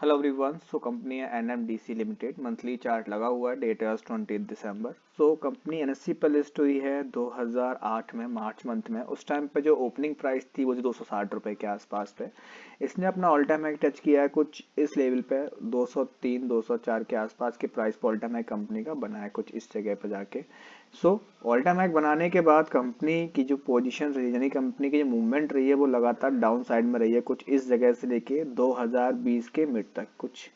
Hello everyone. So company है NMDC limited, monthly chart लगा हुआ है, डेट है 20 दिसंबर। सो कंपनी एनएससी पर लिस्ट हुई है 2008 में, मार्च मंथ में। उस टाइम पे जो ओपनिंग प्राइस थी वो 260 रुपए के आसपास पे। इसने अपना ऑल टाइम हाई टच किया है कुछ इस लेवल पे, 203 204 के आसपास के प्राइस पर ऑल टाइम हाई कंपनी का बना है कुछ इस जगह पे जाके। सो ऑल टाइम हाई बनाने के बाद कंपनी की जो पोजीशन रही, यानी कंपनी की जो मूवमेंट रही है, वो लगातार डाउन साइड में रही है कुछ इस जगह से लेके 2020 के मिड तक, कुछ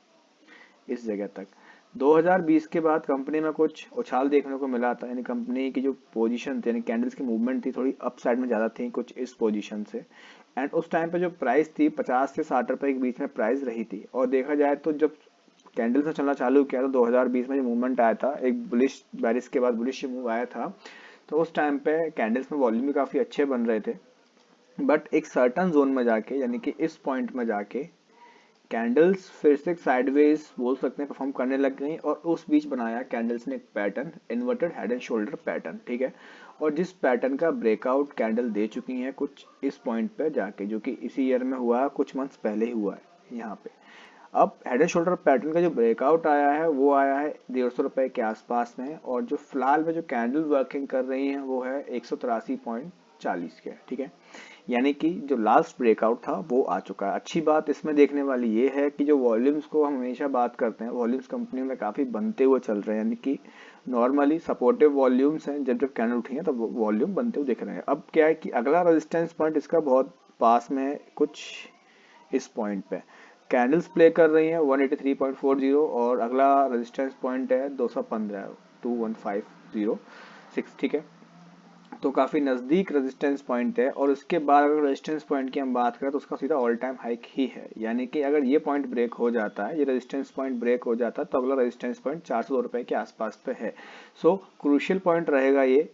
इस जगह तक। 2020 के बाद कंपनी में कुछ उछाल देखने को मिला था, यानी कंपनी की जो पोजीशन थी, यानी कैंडल्स की मूवमेंट थी, थोड़ी अप साइड में ज़्यादा थी कुछ इस पोजीशन से। एंड उस टाइम पे जो प्राइस थी 50 से 60 रुपए के बीच में प्राइस रही थी। और देखा जाए तो जब कैंडल्स ने चलना चालू किया तो 2020 में जो मूवमेंट आया था, एक बुलिश बैरिश के बाद बुलिश मूव आया था, तो उस टाइम पे कैंडल्स में वॉल्यूम भी काफ़ी अच्छे बन रहे थे। बट एक सर्टन जोन में जाके, यानी कि इस पॉइंट में जाके कैंडल्स फिर से साइडवेज बोल सकते हैं परफॉर्म करने लग गई, और उस बीच बनाया कैंडल्स ने एक pattern, inverted head and shoulder pattern, ठीक है। और जिस पैटर्न का ब्रेकआउट कैंडल दे चुकी हैं कुछ इस पॉइंट पे जाके, जो कि इसी ईयर में हुआ, कुछ मंथ्स पहले ही हुआ है यहाँ पे। अब हेड एंड शोल्डर पैटर्न का जो ब्रेकआउट आया है वो आया है 150 रुपए के आसपास में, और जो फिलहाल में जो कैंडल वर्किंग कर रही है वो है 183.40 के, ठीक है। यानी कि जो लास्ट ब्रेकआउट था वो आ चुका है। अच्छी बात इसमें देखने वाली ये है कि जो वॉल्यूम्स को हम हमेशा बात करते हैं, वॉल्यूम्स कंपनी में काफ़ी बनते हुए चल रहे हैं, यानी कि नॉर्मली सपोर्टिव वॉल्यूम्स हैं। जब जब कैंडल उठी है तब वॉल्यूम बनते हुए दिख रहे हैं। अब क्या है कि अगला रेजिस्टेंस पॉइंट इसका बहुत पास में है कुछ इस पॉइंट पे। कैंडल्स प्ले कर रही हैं 183.40, और अगला रेजिस्टेंस पॉइंट है 215, 21506, ठीक है। तो काफी नजदीक रेजिस्टेंस पॉइंट है। और उसके बाद अगर रेजिस्टेंस पॉइंट की हम बात करें तो उसका सीधा ऑल टाइम हाइक ही है, यानी कि अगर ये पॉइंट ब्रेक हो जाता है, ये रेजिस्टेंस पॉइंट ब्रेक हो जाता है, तो अगला रेजिस्टेंस पॉइंट 402 रुपए के आसपास पे है। सो क्रूशियल पॉइंट रहेगा ये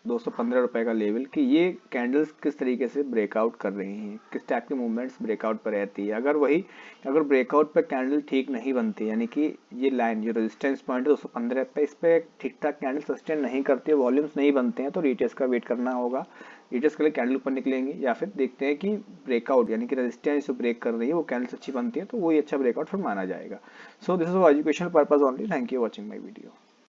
215 रुपए का लेवल, कि ये कैंडल्स किस तरीके से ब्रेकआउट कर रही हैं, किस टाइप की मूवमेंट्स ब्रेकआउट पर रहती है। अगर ब्रेकआउट पे कैंडल ठीक नहीं बनती, यानी कि ये लाइन जो रेजिस्टेंस पॉइंट है 215 पे, इस पे ठीक ठाक कैंडल सस्टेन नहीं करती है, वॉल्यूम्स नहीं बनते हैं, तो रिटेस्ट का वेट करना होगा। रिटेस्ट के लिए कैंडल ऊपर निकलेंगे, या फिर देखते हैं कि ब्रेकआउट, यानी कि रेजिस्टेंस जो ब्रेक कर रही है वो कैंडल्स अच्छी बनती है, तो वही अच्छा ब्रेकआउट फिर माना जाएगा। So this is for educational purpose only. Thank you watching my video.